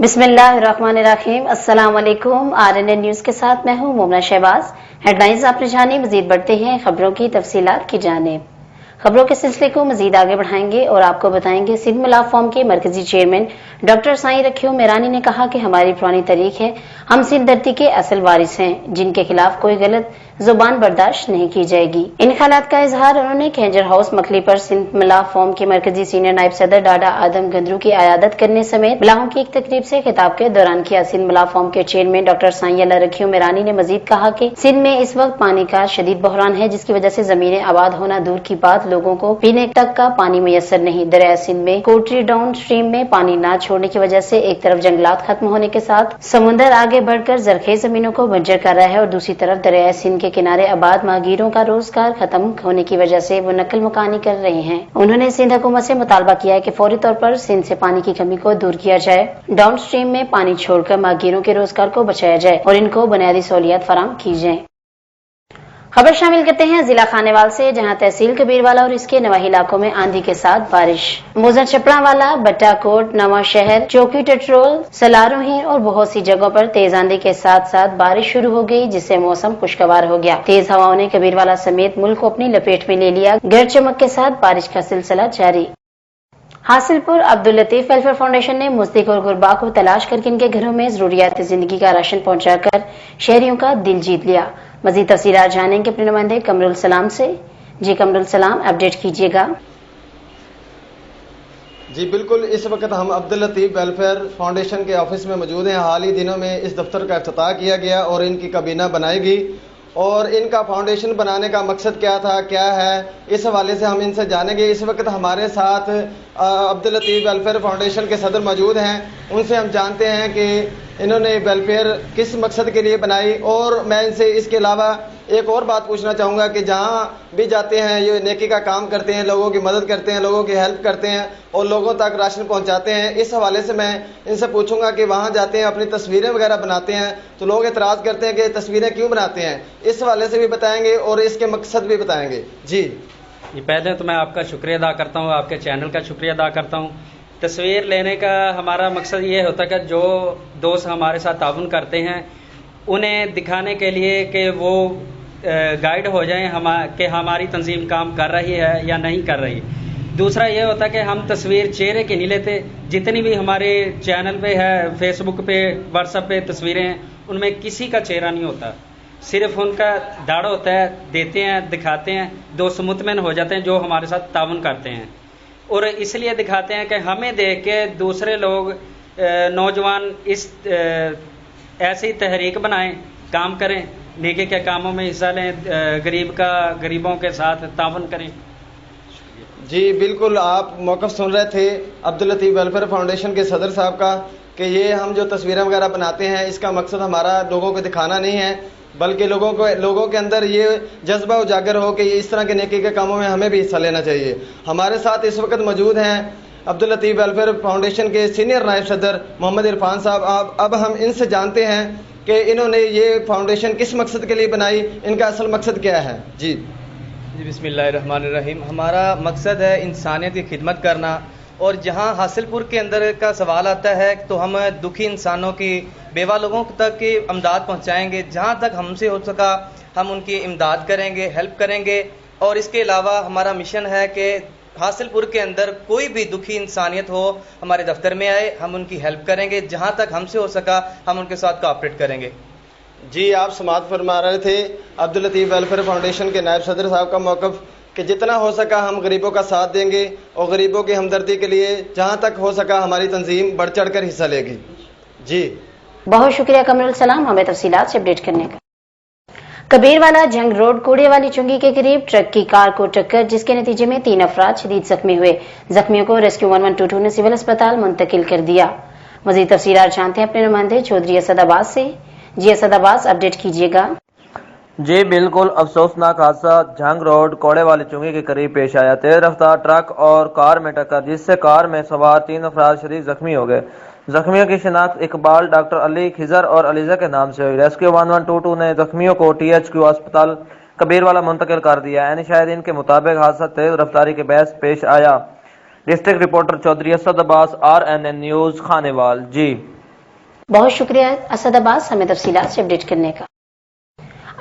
बिस्मिल्लाहिर्रहमानिर्रहीम। अस्सलाम वालेकुम। RNN न्यूज़ के साथ मैं हूँ मोमना शहबाज। हेडलाइंस आपने जानी, मजीद बढ़ते हैं खबरों की तफसीलात की जानिब। खबरों के सिलसिले को मजीद आगे बढ़ाएंगे और आपको बताएंगे सिंध मिलाप फॉर्म के मरकजी चेयरमैन डॉक्टर साईं रखियो मेरानी ने कहा कि हमारी पुरानी तारीख है, हम सिंध धरती के असल वारिस हैं, जिनके खिलाफ कोई गलत जुबान बर्दाश्त नहीं की जाएगी। इन ख्यालात का इजहार उन्होंने खैंजर हाउस मखली पर सिंध मिलाप फॉर्म के मरकजी सीनियर नायब सदर डाडा आदम गंदरू की आयादत करने समेत बलाहों की एक तकरीब से खिताब के दौरान किया। सिंध मिलाप फॉर्म के चेयरमैन डॉक्टर साईं रखियो मेरानी ने मजीद कहा कि सिंध में इस वक्त पानी का शदीद बहरान है, जिसकी वजह से जमीनें आबाद होना दूर की बात, लोगों को पीने तक का पानी मैसर नहीं। दरिया सिंध में कोटरी डाउन स्ट्रीम में पानी न छोड़ने की वजह से एक तरफ जंगलात खत्म होने के साथ समुद्र आगे बढ़कर जरखेज जमीनों को बंजर कर रहा है और दूसरी तरफ दरिया सिंध के किनारे आबाद माहगीरों का रोजगार खत्म होने की वजह से वो नकल मकानी कर रहे हैं। उन्होंने सिंध हुकूमत से मुतालबा किया है कि फौरी तौर पर सिंध से पानी की कमी को दूर किया जाए, डाउन स्ट्रीम में पानी छोड़कर माहगीरों के रोजगार को बचाया जाए और इनको बुनियादी सहूलियात फराहम की जाए। खबर शामिल करते हैं जिला खानेवाल से, जहां तहसील कबीरवाला और इसके नवाही इलाकों में आंधी के साथ बारिश। मोजर चपड़ावाला, बट्टाकोट, नवा शहर, चौकी टटरोल, सलारोही और बहुत सी जगहों पर तेज आंधी के साथ साथ बारिश शुरू हो गई, जिससे मौसम खुशगवार हो गया। तेज हवाओं ने कबीरवाला समेत मुल्क को अपनी लपेट में ले लिया। गरज चमक के साथ बारिश का सिलसिला जारी। हासिलपुर अब्दुल लतीफ वेलफेयर फाउंडेशन ने मुस्तक और गुरबा को तलाश करके इनके घरों में जरूरियात जिंदगी का राशन पहुंचाकर शहरियों का दिल जीत लिया। मजीद तफसीलात जानेंगे अपने नुमाइंदे कमरुल सलाम से। जी कमरुल सलाम, अपडेट कीजिएगा। जी बिल्कुल, इस वक्त हम अब्दुल लतीफ वेलफेयर फाउंडेशन के ऑफिस में मौजूद हैं। हाल ही दिनों में इस दफ्तर का इफ्तिताह किया गया और इनकी काबीना बनाई गई और इनका फाउंडेशन बनाने का मकसद क्या था, क्या है, इस हवाले से हम इनसे जानेंगे। इस वक्त हमारे साथ अब्दुल लतीफ वेलफेयर फाउंडेशन के सदर मौजूद हैं। उनसे हम जानते हैं कि इन्होंने वेलफेयर किस मकसद के लिए बनाई। और मैं इनसे इसके अलावा एक और बात पूछना चाहूँगा कि जहाँ भी जाते हैं ये नेकी का काम करते हैं, लोगों की मदद करते हैं, लोगों की हेल्प करते हैं और लोगों तक राशन पहुँचाते हैं। इस हवाले से मैं इनसे पूछूंगा कि वहाँ जाते हैं, अपनी तस्वीरें वगैरह बनाते हैं तो लोग एतराज़ करते हैं कि तस्वीरें क्यों बनाते हैं, इस हवाले से भी बताएंगे और इसके मकसद भी बताएंगे। जी पहले तो मैं आपका शुक्रिया अदा करता हूँ, आपके चैनल का शुक्रिया अदा करता हूँ। तस्वीर लेने का हमारा मकसद ये होता है कि जो दोस्त हमारे साथ ताउन करते हैं उन्हें दिखाने के लिए कि वो गाइड हो जाएं कि हमारी तंजीम काम कर रही है या नहीं कर रही। दूसरा ये होता है कि हम तस्वीर चेहरे की नहीं लेते। जितनी भी हमारे चैनल पे है, फेसबुक पे, व्हाट्सएप पे तस्वीरें हैं, उनमें किसी का चेहरा नहीं होता, सिर्फ उनका दाढ़ होता है, देते हैं, दिखाते हैं, दोस्त मुतमिन हो जाते हैं जो हमारे साथ ताउन करते हैं। और इसलिए दिखाते हैं कि हमें देख के दूसरे लोग नौजवान इस ऐसी तहरीक बनाएं, काम करें, नेकी के कामों में हिस्सा लें, गरीबों के साथ ताउन करें। जी बिल्कुल, आप मौक़िफ़ सुन रहे थे अब्दुल लतीफ वेलफेयर फाउंडेशन के सदर साहब का कि ये हम जो तस्वीरें वगैरह बनाते हैं इसका मकसद हमारा लोगों को दिखाना नहीं है, बल्कि लोगों के अंदर ये जज्बा उजागर हो कि इस तरह के नेकी के कामों में हमें भी हिस्सा लेना चाहिए। हमारे साथ इस वक्त मौजूद हैं अब्दुल लतीफ वेलफेयर फाउंडेशन के सीनियर नायब सदर मोहम्मद इरफान साहब। अब हम इनसे जानते हैं कि इन्होंने ये फाउंडेशन किस मकसद के लिए बनाई, इनका असल मकसद क्या है। जी बिस्मिल्लाहिर्रहमानिर्रहीम। हमारा मकसद है इंसानियत की खिदमत करना। और जहाँ हासिलपुर के अंदर का सवाल आता है तो हम दुखी इंसानों की, बेवा लोगों तक की इमदाद पहुँचाएँगे। जहाँ तक हमसे हो सका हम उनकी इमदाद करेंगे, हेल्प करेंगे। और इसके अलावा हमारा मिशन है कि हासिलपुर के अंदर कोई भी दुखी इंसानियत हो हमारे दफ्तर में आए, हम उनकी हेल्प करेंगे। जहाँ तक हमसे हो सका हम उनके साथ कोऑपरेट करेंगे। जी आप समाअत फरमा रहे थे अब्दुल लतीफ वेलफेयर फाउंडेशन के नायब सदर साहब का मौक़िफ़ कि जितना हो सका हम गरीबों का साथ देंगे और गरीबों की हमदर्दी के लिए जहाँ तक हो सका हमारी तंजीम बढ़ चढ़ कर हिस्सा लेगी। जी बहुत शुक्रिया कमरुल सलाम, हमें तफसीलात से अपडेट करने का। कबीरवाला जंग रोड कूड़े वाली चुंगी के करीब ट्रक की कार को टक्कर, जिसके नतीजे में 3 अफराद शदीद जख्मी हुए। जख्मियों को रेस्क्यू 1122 ने सिविल अस्पताल मुंतकिल कर दिया। मजीद तफसीलात जानते हैं अपने नुमाइंदे चौधरी असद अब्बास से। जी असद अब्बास, अपडेट कीजिएगा। जी बिल्कुल, अफसोसनाक हादसा जंग रोड कोड़े वाली चुंगी के करीब पेश आया। तेज रफ्तार ट्रक और कार में टक्कर, जिससे कार में सवार 3 अफराद शदीद जख्मी हो गए। जख्मियों की शिनाख्त इकबाल, डॉक्टर अली, खिजर और अलीजा के नाम से हुई। रेस्क्यू 1122 ने जख्मियों को THQ अस्पताल कबीरवाला मुंतकिल कर दिया। यानी शाहिदीन के मुताबिक हादसा तेज रफ्तारी के बहस पेश आया। District reporter Chaudhry Asad Abbas, RNN news Khanewal. जी बहुत शुक्रिया असद अब्बास हमें तफसीलात से अपडेट करने का।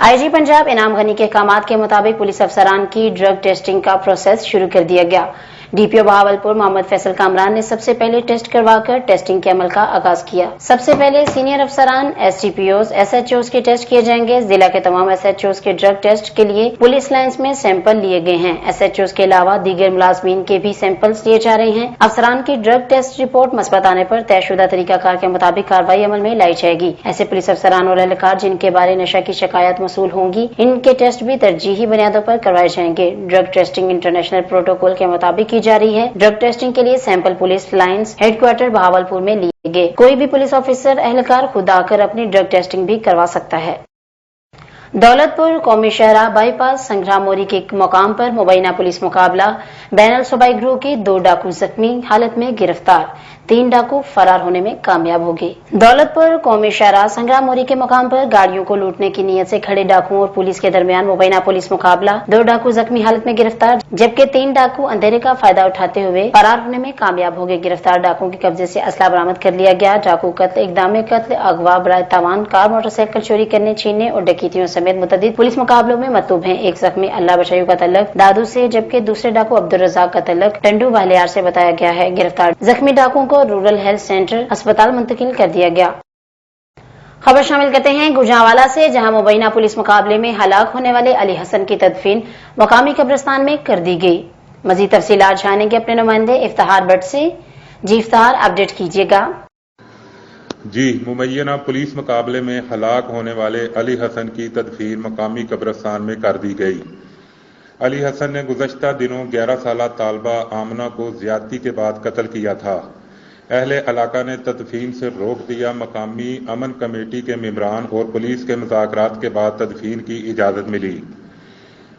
आईजी पंजाब इनाम गनी के अहकामात के मुताबिक पुलिस अफसरान की ड्रग टेस्टिंग का प्रोसेस शुरू कर दिया गया। डीपीओ बहावलपुर मोहम्मद फैसल कामरान ने सबसे पहले टेस्ट करवाकर टेस्टिंग के अमल का आगाज किया। सबसे पहले सीनियर अफसरान, एसटीपीओज, एसएचओज के टेस्ट किए जाएंगे। जिला के तमाम एसएचओज के ड्रग टेस्ट के लिए पुलिस लाइंस में सैंपल लिए गए हैं। एसएचओज के अलावा दीगर मुलाजमीन के भी सैंपल्स लिए जा रहे हैं। अफसरान की ड्रग टेस्ट रिपोर्ट मस्बत आने पर तयशुदा तरीकाकार के मुताबिक कार्रवाई अमल में लाई जाएगी। ऐसे पुलिस अफसरान और एहलकार जिनके बारे नशा की शिकायत मसूल होंगी, इनके टेस्ट भी तरजीही बुनियादों पर करवाए जाएंगे। ड्रग टेस्टिंग इंटरनेशनल प्रोटोकॉल के मुताबिक की जा रही है। ड्रग टेस्टिंग के लिए sample police lines headquarter Bahawalpur में लिए गए। कोई भी पुलिस ऑफिसर एहलकार खुद आकर अपनी ड्रग टेस्टिंग भी करवा सकता है। दौलतपुर कौमी शहरा बाईपास संग्राम मोरी के मुकाम पर मुबैना पुलिस मुकाबला बैनल सूबाई गिरोह के 2 डाकू जख्मी हालत में गिरफ्तार, 3 डाकू फरार होने में कामयाब हो गए। दौलतपुर कौमी शहरा संग्राम मोरी के मुकाम पर गाड़ियों को लूटने की नीयत से खड़े डाकुओं और पुलिस के दरमियान मुबैना पुलिस मुकाबला, 2 डाकू जख्मी हालत में गिरफ्तार जबकि 3 डाकू अंधेरे का फायदा उठाते हुए फरार होने में कामयाब हो गए। गिरफ्तार डाकुओं के कब्जे से असला बरामद कर लिया गया। डाकू कत्ल, इकदाम कत्ल, अगवा, बराए तावान, कार मोटरसाइकिल चोरी करने, छीनने और डकैतियों समेत मुतअद्दिद पुलिस मुकाबलों में मतूब हैं। एक जख्मी अल्लाह बशायू का तल्लक दादू से जबकि दूसरे डाकू अब्दुल रज़ाक का तल्लक टंडू वालियार से बताया गया है। गिरफ्तार जख्मी डाकुओं को रूरल हेल्थ सेंटर अस्पताल मुंतकिल कर दिया गया। खबर शामिल करते हैं गुजरांवाला से, जहां मुबैना पुलिस मुकाबले में हलाक होने वाले अली हसन की तदफीन मकामी कब्रिस्तान में कर दी गई। मजीद तफसीलात जानेंगे अपने नुमाइंदे इफ्तिखार भट्ट से। जी इफ्तिखार, अपडेट कीजिएगा। जी, मुबैना पुलिस मुकाबले में हलाक होने वाले अली हसन की तदफीन मकामी कब्रिस्तान में कर दी गई। अली हसन ने गुज़श्ता दिनों 11 साला तालबा आमना को ज्यादती के बाद कत्ल किया था। अहले इलाका ने तदफीन से रोक दिया। मकामी अमन कमेटी के मेंबरान और पुलिस के मुज़ाकरात के बाद तदफीन की इजाज़त मिली।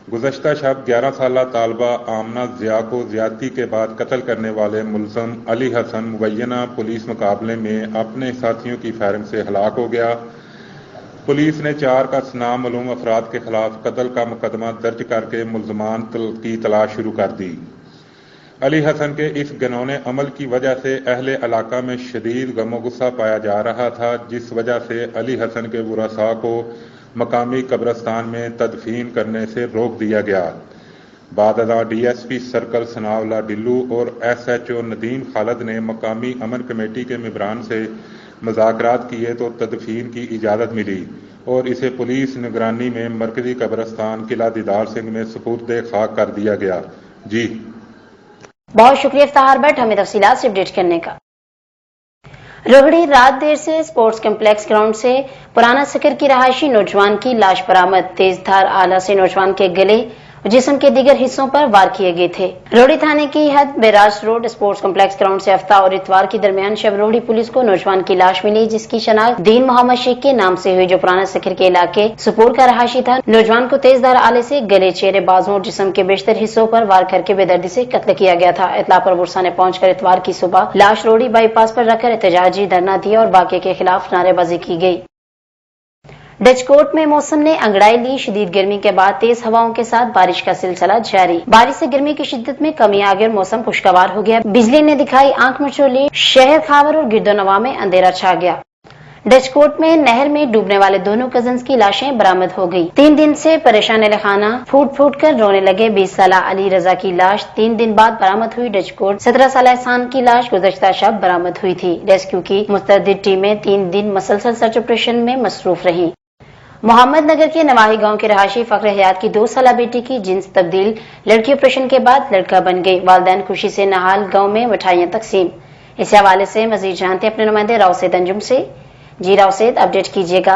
गुज़श्ता शब 11 साला तालबा आमना ज़िया को ज्यादती के बाद कत्ल करने वाले मुलज़म अली हसन मुबैना पुलिस मुकाबले में अपने साथियों की फायरिंग से हलाक हो गया। पुलिस ने 4 का नामालूम अफराद के खिलाफ कत्ल का मुकदमा दर्ज करके मुलजमान की तलाश शुरू कर दी। अली हसन के इस घिनौने अमल की वजह से अहले इलाका में शदीद गमो गुस्सा पाया जा रहा था, जिस वजह से अली हसन के वरसा को मकामी कब्रिस्तान में तदफीन करने से रोक दिया गया। बादला डीएसपी सर्कल सनावला डिल्लू और एसएचओ नदीम खालिद ने मकामी अमन कमेटी के मेंबरान से मुज़ाकरात किए तो तदफीन की इजाज़त मिली और इसे पुलिस निगरानी में मरकजी कब्रिस्तान किला दीदार सिंह में सुपुर्द खाक कर दिया गया। जी बहुत शुक्रिया इफ्तिखार भट्ट हमें तफसीलात से अपडेट करने का। रोहड़ी रात देर से स्पोर्ट्स कम्प्लेक्स ग्राउंड से पुराना सिकर की रहायशी नौजवान की लाश बरामद। तेज धार आला से नौजवान के गले और जिस्म के दीगर हिस्सों पर वार किए गए थे। रोहड़ी थाने की हद barrage road sports complex ground से हफ्ता और इतवार के दरमियान शब रोहड़ी पुलिस को नौजवान की लाश मिली, जिसकी शनाख्त दीन मोहम्मद शेख के नाम से हुई, जो पुराना सिकर के इलाके सुपोर का रहायशी था। नौजवान को तेज धार आले से गले, चेहरे, बाजुओं और जिस्म के बेशतर हिस्सों पर वार करके बेदर्दी से कत्ल किया गया था। इतला पर बुरसा ने पहुंचकर इतवार की सुबह लाश रोहड़ी बाईपास पर रखकर एहतजाजी धरना दिया और वाक़े के खिलाफ नारेबाजी की गई। डचकोट में मौसम ने अंगड़ाई ली। शदीद गर्मी के बाद तेज हवाओं के साथ बारिश का सिलसिला जारी। बारिश से गर्मी की शिद्दत में कमी आ गई और मौसम खुशगवार हो गया। बिजली ने दिखाई आंख मिचौली। शहर खावर और गिरदोनवा में अंधेरा छा गया। डचकोट में नहर में डूबने वाले दोनों कजन्स की लाशें बरामद हो गई। 3 दिन से परेशान अली खाना फूट फूट कर रोने लगे 20 साला अली रजा की लाश 3 दिन बाद बरामद हुई। डचकोट 17 साला एहसान की लाश गुज़श्ता शब बरामद हुई थी। रेस्क्यू की मुस्तैद टीमें 3 दिन मसलसल सर्च ऑपरेशन में मसरूफ रही। मोहम्मद नगर के नवाही गांव के रहायशी फख्र हयात की 2 साला बेटी की जिन्स तब्दील लड़की ऑपरेशन के बाद लड़का बन गई। वालिदैन खुशी से नहाल गांव में मिठाइयां तकसीम। इस हवाले से मजीद जानते अपने नुमाइंदे रावसेद अंजुम से। जी रावसेद, अपडेट कीजिएगा।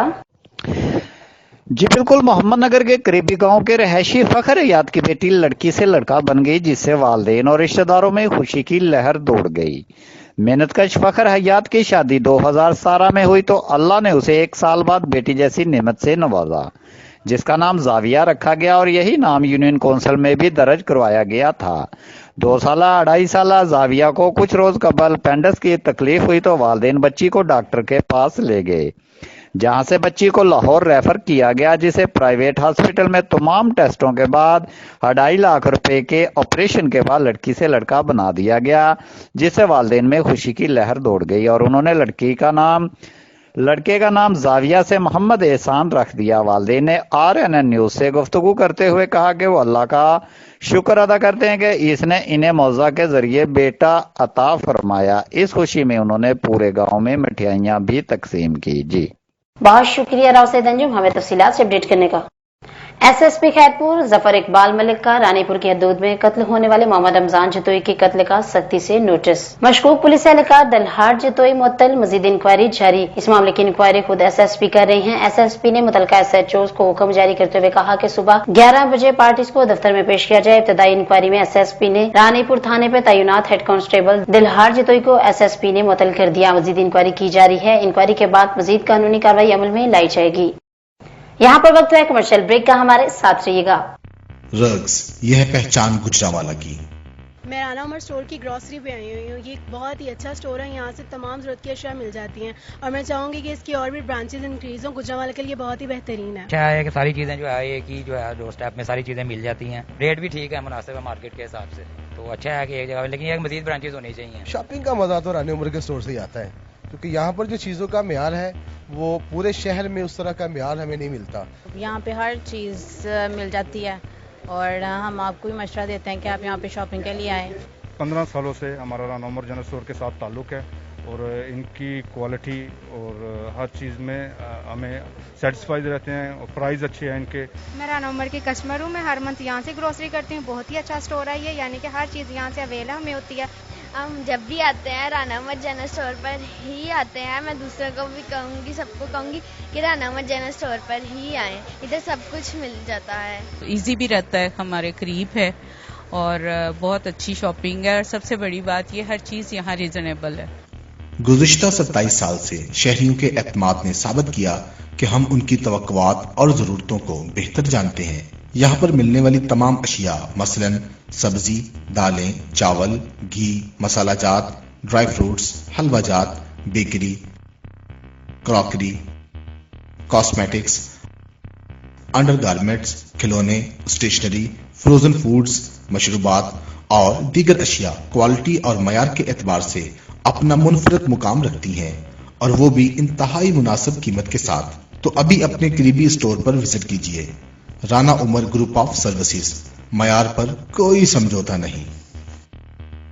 जी बिल्कुल, मोहम्मद नगर के करीबी गांव के रहायशी फख्र हयात की बेटी लड़की से लड़का बन गई, जिससे वालिदैन और रिश्तेदारों में खुशी की लहर दौड़ गई। मेहनतकश फख्र हयात की शादी 2017 में हुई तो अल्लाह ने उसे 1 साल बाद बेटी जैसी नेमत से नवाजा, जिसका नाम जाविया रखा गया और यही नाम यूनियन काउंसिल में भी दर्ज करवाया गया था। 2 साला 2.5 साला जाविया को कुछ रोज कबल पेंडस की तकलीफ हुई तो वालिदैन बच्ची को डॉक्टर के पास ले गए, जहां से बच्ची को लाहौर रेफर किया गया, जिसे प्राइवेट हॉस्पिटल में तमाम टेस्टों के बाद 2.5 लाख रुपए के ऑपरेशन के बाद लड़की से लड़का बना दिया गया, जिससे वालिदैन में खुशी की लहर दौड़ गई और उन्होंने लड़की का नाम लड़के का नाम जाविया से मोहम्मद एहसान रख दिया। वालिदैन ने RNN न्यूज से गुफ्तगू करते हुए कहा कि वो अल्लाह का शुक्र अदा करते हैं कि इसने इन्हें मौजा के जरिए बेटा अता फरमाया। इस खुशी में उन्होंने पूरे गांव में मिठाइयां भी तकसीम की। जी बहुत शुक्रिया राशिद अंजुम हमें तफसीलात से अपडेट करने का। SSP खैरपुर जफर इकबाल मलिक का रानीपुर की हदूद में कत्ल होने वाले मोहम्मद रमजान जतोई के कत्ल का सख्ती से नोटिस। मशकूक पुलिस एहलकार दलहार जतोई मुअत्तल, मजीद इंक्वायरी जारी। इस मामले की इंक्वायरी खुद SSP कर रहे हैं। SSP ने मुतलका SHOs को हुक्म जारी करते हुए कहा कि सुबह 11 बजे पार्टीज को दफ्तर में पेश किया जाए। इब्तदाई इंक्वायरी में SSP ने रानीपुर थाने पर तैनात हेड कांस्टेबल दिलहार जतोई को SSP ने मुअत्तल कर दिया। मजीद इंक्वायरी की जा रही है। इंक्वायरी के बाद मजीद कानूनी कार्रवाई अमल में लाई जाएगी। यहाँ पर वक्त है कमर्शियल ब्रेक का, हमारे साथ रहिएगा। रग्स, यह है पहचान गुजरांवाला की। मैं राना उमर स्टोर की ग्रॉसरी पे आई हुई हूँ। ये एक बहुत ही अच्छा स्टोर है, यहाँ से तमाम ज़रूरत की अशिया मिल जाती हैं और मैं चाहूँगी कि इसकी और भी ब्रांचेज इंक्रीज हों। गुजरांवाला के लिए बहुत ही बेहतरीन है। अच्छा है कि सारी चीज़ें जो है एक ही जो है डोर स्टेप में सारी चीज़ें मिल जाती हैं। रेट भी ठीक है, मुनासिब है मार्केट के हिसाब से। तो अच्छा है कि एक जगह, लेकिन एक मजीद ब्रांचेज होनी चाहिए। शॉपिंग का मजा तो रानी उमर के स्टोर से ही आता है, क्योंकि यहाँ पर जो चीज़ों का म्यार है वो पूरे शहर में उस तरह का म्यार हमें नहीं मिलता। यहाँ पे हर चीज़ मिल जाती है और हम आपको भी मशवरा देते हैं कि आप यहाँ पे शॉपिंग के लिए आएँ। 15 सालों से हमारा राना उमर जनरल स्टोर के साथ ताल्लुक़ है और इनकी क्वालिटी और हर चीज़ में हमें सेटिस्फाइड रहते हैं और प्राइस अच्छे हैं इनके। मैं राना उमर की कस्टमर हूँ, मैं हर मंथ यहाँ से ग्रोसरी करती हूँ। बहुत ही अच्छा स्टोर है ये, यानी कि हर चीज़ यहाँ से अवेलेबल हमें होती है। हम जब भी आते हैं राना उमर जनरल स्टोर पर ही आते हैं। मैं दूसरों को भी कहूँगी, सबको कहूँगी कि राना उमर जनरल स्टोर पर ही आएँ, इधर सब कुछ मिल जाता है। इजी भी रहता है, हमारे करीब है और बहुत अच्छी शॉपिंग है और सबसे बड़ी बात ये हर चीज़ यहाँ रीजनेबल है। गुज़िश्ता 27 साल से शहरियों के एतमाद ने साबित किया कि हम उनकी तवक्कुआत और ज़रूरतों को बेहतर जानते हैं। यहाँ पर मिलने वाली तमाम अशिया मसलन सब्जी, दालें, चावल, घी, मसाला जात, ड्राई फ्रूट्स, हलवा जात, बेकरी, क्रॉकरी, कॉस्मेटिक्स, अंडरगारमेंट्स, खिलौने, स्टेशनरी, फ्रोजन फूड्स, मशरूबात और दीगर अशिया क्वालिटी और मयार के एतबार से अपना मुनफरद मुकाम रखती हैं और वो भी इंतहाई मुनासिब कीमत के साथ। तो अभी अपने करीबी स्टोर पर विजिट कीजिए। Rana Umar group of services, मयार पर कोई समझौता नहीं।